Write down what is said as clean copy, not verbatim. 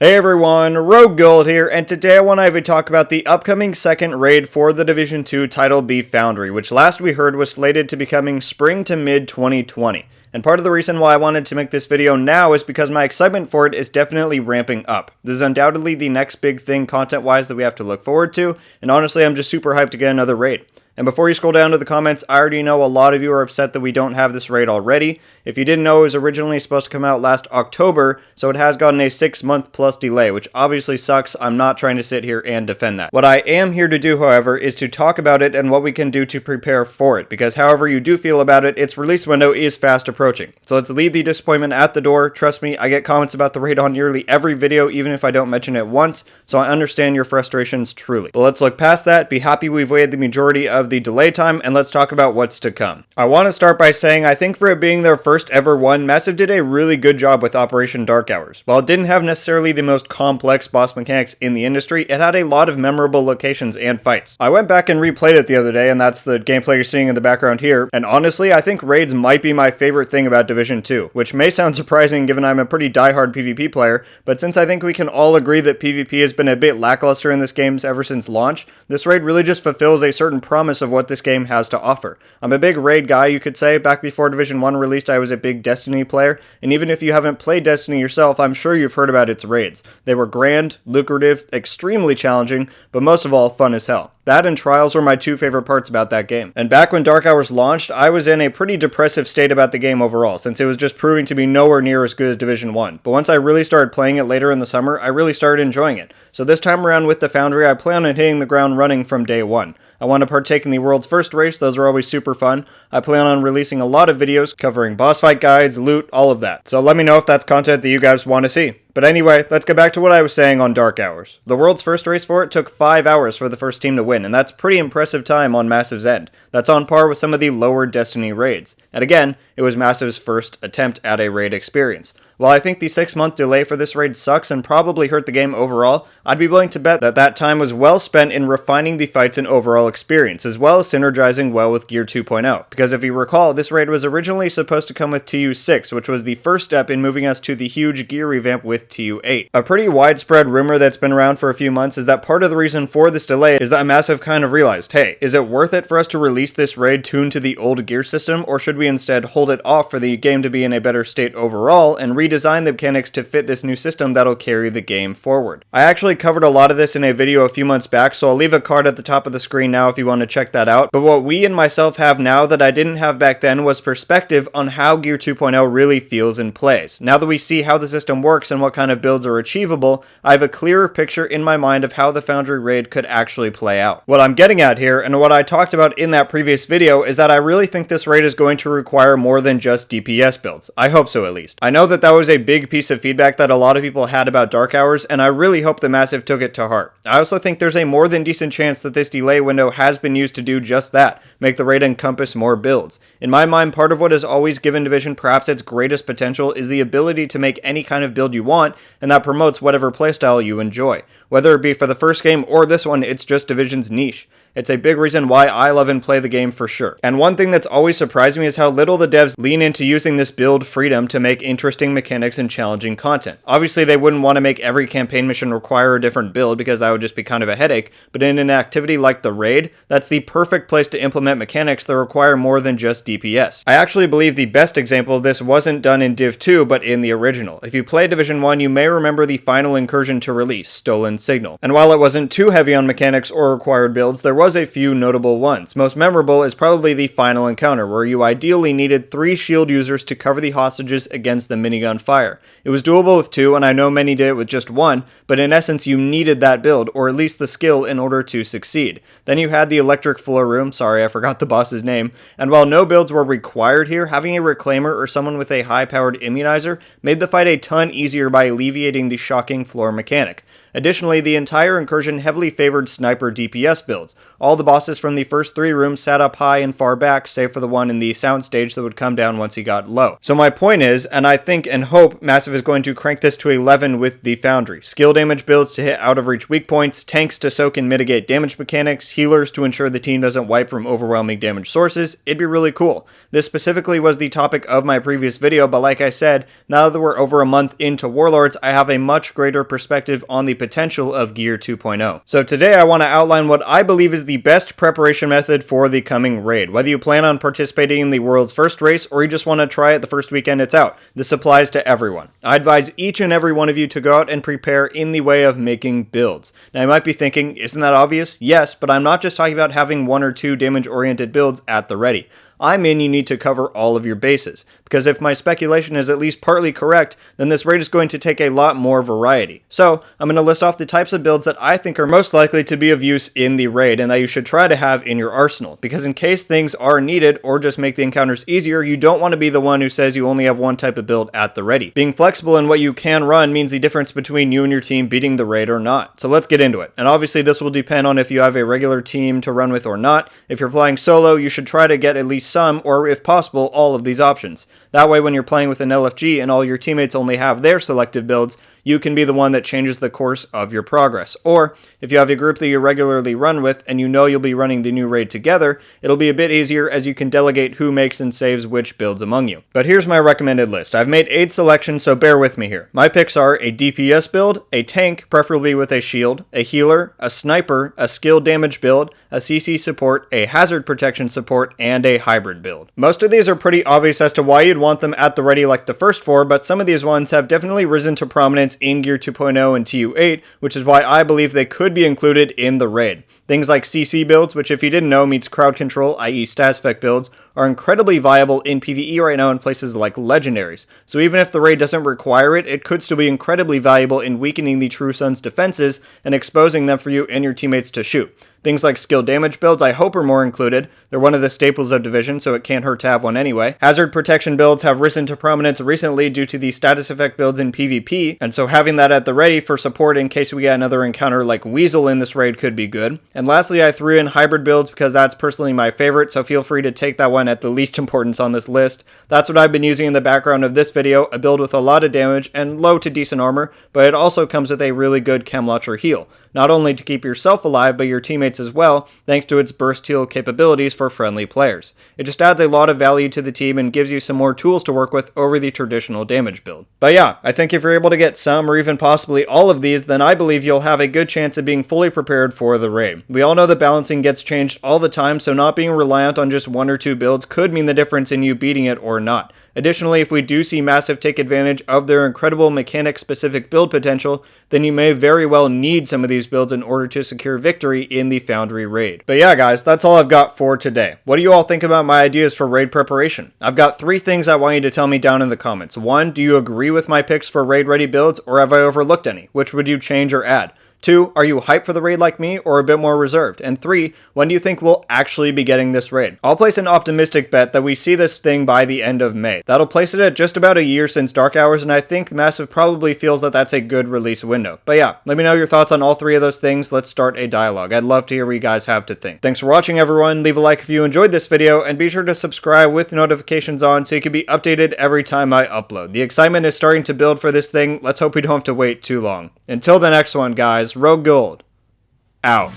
Hey everyone, RogueGold here, and today I want to have a talk about the upcoming second raid for the Division 2 titled the Foundry, which last we heard was slated to be coming spring to mid 2020. And part of the reason why I wanted to make this video now is because my excitement for it is definitely ramping up. This is undoubtedly the next big thing content-wise that we have to look forward to, and honestly I'm just super hyped to get another raid. And before you scroll down to the comments, I already know a lot of you are upset that we don't have this raid already. If you didn't know, it was originally supposed to come out last October, so it has gotten a 6-month plus delay, which obviously sucks. I'm not trying to sit here and defend that. What I am here to do, however, is to talk about it and what we can do to prepare for it, because however you do feel about it, its release window is fast approaching. So let's leave the disappointment at the door. Trust me, I get comments about the raid on nearly every video, even if I don't mention it once, so I understand your frustrations truly. But let's look past that, be happy we've waited the majority of the delay time, and let's talk about what's to come. I want to start by saying I think for it being their first ever one, Massive did a really good job with Operation Dark Hours. While it didn't have necessarily the most complex boss mechanics in the industry, it had a lot of memorable locations and fights. I went back and replayed it the other day, and that's the gameplay you're seeing in the background here, and honestly I think raids might be my favorite thing about Division 2, which may sound surprising given I'm a pretty diehard PvP player, but since I think we can all agree that PvP has been a bit lackluster in this game ever since launch, this raid really just fulfills a certain promise of what this game has to offer. I'm a big raid guy, you could say. Back before Division 1 released, I was a big Destiny player, and even if you haven't played Destiny yourself, I'm sure you've heard about its raids. They were grand, lucrative, extremely challenging, but most of all, fun as hell. That and Trials were my two favorite parts about that game. And back when Dark Hours launched, I was in a pretty depressive state about the game overall, since it was just proving to be nowhere near as good as Division 1. But once I really started playing it later in the summer, I really started enjoying it. So this time around with the Foundry, I plan on hitting the ground running from day one. I want to partake in the world's first race, those are always super fun. I plan on releasing a lot of videos covering boss fight guides, loot, all of that. So let me know if that's content that you guys want to see. But anyway, let's get back to what I was saying on Dark Hours. The world's first race for it took 5 hours for the first team to win, and that's pretty impressive time on Massive's end. That's on par with some of the lower Destiny raids. And again, it was Massive's first attempt at a raid experience. While I think the 6-month delay for this raid sucks and probably hurt the game overall, I'd be willing to bet that that time was well spent in refining the fights and overall experience, as well as synergizing well with Gear 2.0. Because if you recall, this raid was originally supposed to come with TU6, which was the first step in moving us to the huge gear revamp with TU8. A pretty widespread rumor that's been around for a few months is that part of the reason for this delay is that Massive kind of realized, hey, is it worth it for us to release this raid tuned to the old gear system, or should we instead hold it off for the game to be in a better state overall and redesign the mechanics to fit this new system that'll carry the game forward. I actually covered a lot of this in a video a few months back, so I'll leave a card at the top of the screen now if you want to check that out. But what we and myself have now that I didn't have back then was perspective on how Gear 2.0 really feels and plays. Now that we see how the system works and what kind of builds are achievable, I have a clearer picture in my mind of how the Foundry raid could actually play out. What I'm getting at here, and what I talked about in that previous video, is that I really think this raid is going to require more than just DPS builds. I hope so, at least. I know that that was a big piece of feedback that a lot of people had about Dark Hours, and I really hope the Massive took it to heart. I also think there's a more than decent chance that this delay window has been used to do just that, make the raid encompass more builds. In my mind, part of what has always given Division perhaps its greatest potential is the ability to make any kind of build you want, and that promotes whatever playstyle you enjoy. Whether it be for the first game or this one, it's just Division's niche. It's a big reason why I love and play the game for sure. And one thing that's always surprised me is how little the devs lean into using this build freedom to make interesting mechanics and challenging content. Obviously, they wouldn't want to make every campaign mission require a different build because that would just be kind of a headache, but in an activity like the raid, that's the perfect place to implement mechanics that require more than just DPS. I actually believe the best example of this wasn't done in Div 2, but in the original. If you played Division 1, you may remember the final incursion to release, Stolen Signal. And while it wasn't too heavy on mechanics or required builds, there was a few notable ones. Most memorable is probably the final encounter, where you ideally needed 3 shield users to cover the hostages against the minigun fire. It was doable with 2, and I know many did it with just 1, but in essence you needed that build, or at least the skill, in order to succeed. Then you had the electric floor room, sorry I forgot the boss's name, and while no builds were required here, having a reclaimer or someone with a high-powered immunizer made the fight a ton easier by alleviating the shocking floor mechanic. Additionally, the entire incursion heavily favored sniper DPS builds. All the bosses from the first 3 rooms sat up high and far back, save for the one in the soundstage that would come down once he got low. So my point is, and I think and hope Massive is going to crank this to 11 with the Foundry. Skill damage builds to hit out of reach weak points, tanks to soak and mitigate damage mechanics, healers to ensure the team doesn't wipe from overwhelming damage sources. It'd be really cool. This specifically was the topic of my previous video, but like I said, now that we're over a month into Warlords, I have a much greater perspective on the potential of Gear 2.0. So today I want to outline what I believe is the best preparation method for the coming raid. Whether you plan on participating in the world's first race or you just want to try it the first weekend it's out, this applies to everyone. I advise each and every one of you to go out and prepare in the way of making builds. Now you might be thinking, isn't that obvious? Yes, but I'm not just talking about having 1 or 2 damage-oriented builds at the ready. I mean you need to cover all of your bases, because if my speculation is at least partly correct, then this raid is going to take a lot more variety. So, I'm going to list off the types of builds that I think are most likely to be of use in the raid and that you should try to have in your arsenal, because in case things are needed or just make the encounters easier, you don't want to be the one who says you only have one type of build at the ready. Being flexible in what you can run means the difference between you and your team beating the raid or not. So let's get into it. And obviously this will depend on if you have a regular team to run with or not. If you're flying solo, you should try to get at least some, or if possible, all of these options. That way when you're playing with an LFG and all your teammates only have their selective builds, you can be the one that changes the course of your progress. Or, if you have a group that you regularly run with and you know you'll be running the new raid together, it'll be a bit easier as you can delegate who makes and saves which builds among you. But here's my recommended list. I've made 8 selections, so bear with me here. My picks are a DPS build, a tank, preferably with a shield, a healer, a sniper, a skill damage build, a CC support, a hazard protection support, and a hybrid build. Most of these are pretty obvious as to why you'd want them at the ready like the first 4, but some of these ones have definitely risen to prominence in Gear 2.0 and TU8, which is why I believe they could be included in the raid. Things like CC builds, which if you didn't know means crowd control, i.e. status effect builds, are incredibly viable in PvE right now in places like legendaries. So even if the raid doesn't require it, it could still be incredibly valuable in weakening the True Sun's defenses and exposing them for you and your teammates to shoot. Things like skill damage builds I hope are more included. They're one of the staples of Division, so it can't hurt to have one anyway. Hazard protection builds have risen to prominence recently due to the status effect builds in PvP, and so having that at the ready for support in case we get another encounter like Weasel in this raid could be good. And lastly, I threw in hybrid builds because that's personally my favorite, so feel free to take that one at the least importance on this list. That's what I've been using in the background of this video, a build with a lot of damage and low to decent armor, but it also comes with a really good chem launcher heal. Not only to keep yourself alive, but your teammates as well, thanks to its burst heal capabilities for friendly players. It just adds a lot of value to the team and gives you some more tools to work with over the traditional damage build. But yeah, I think if you're able to get some or even possibly all of these, then I believe you'll have a good chance of being fully prepared for the raid. We all know that balancing gets changed all the time, so not being reliant on just 1 or 2 builds could mean the difference in you beating it or not. Additionally, if we do see Massive take advantage of their incredible mechanic-specific build potential, then you may very well need some of these builds in order to secure victory in the Foundry Raid. But yeah guys, that's all I've got for today. What do you all think about my ideas for raid preparation? I've got 3 things I want you to tell me down in the comments. 1, do you agree with my picks for raid ready builds, or have I overlooked any? Which would you change or add? 2, are you hyped for the raid like me or a bit more reserved? And 3, when do you think we'll actually be getting this raid? I'll place an optimistic bet that we see this thing by the end of May. That'll place it at just about a year since Dark Hours, and I think Massive probably feels that that's a good release window. But yeah, let me know your thoughts on all 3 of those things. Let's start a dialogue. I'd love to hear what you guys have to think. Thanks for watching everyone. Leave a like if you enjoyed this video, and be sure to subscribe with notifications on so you can be updated every time I upload. The excitement is starting to build for this thing. Let's hope we don't have to wait too long. Until the next one guys, RogueGold out.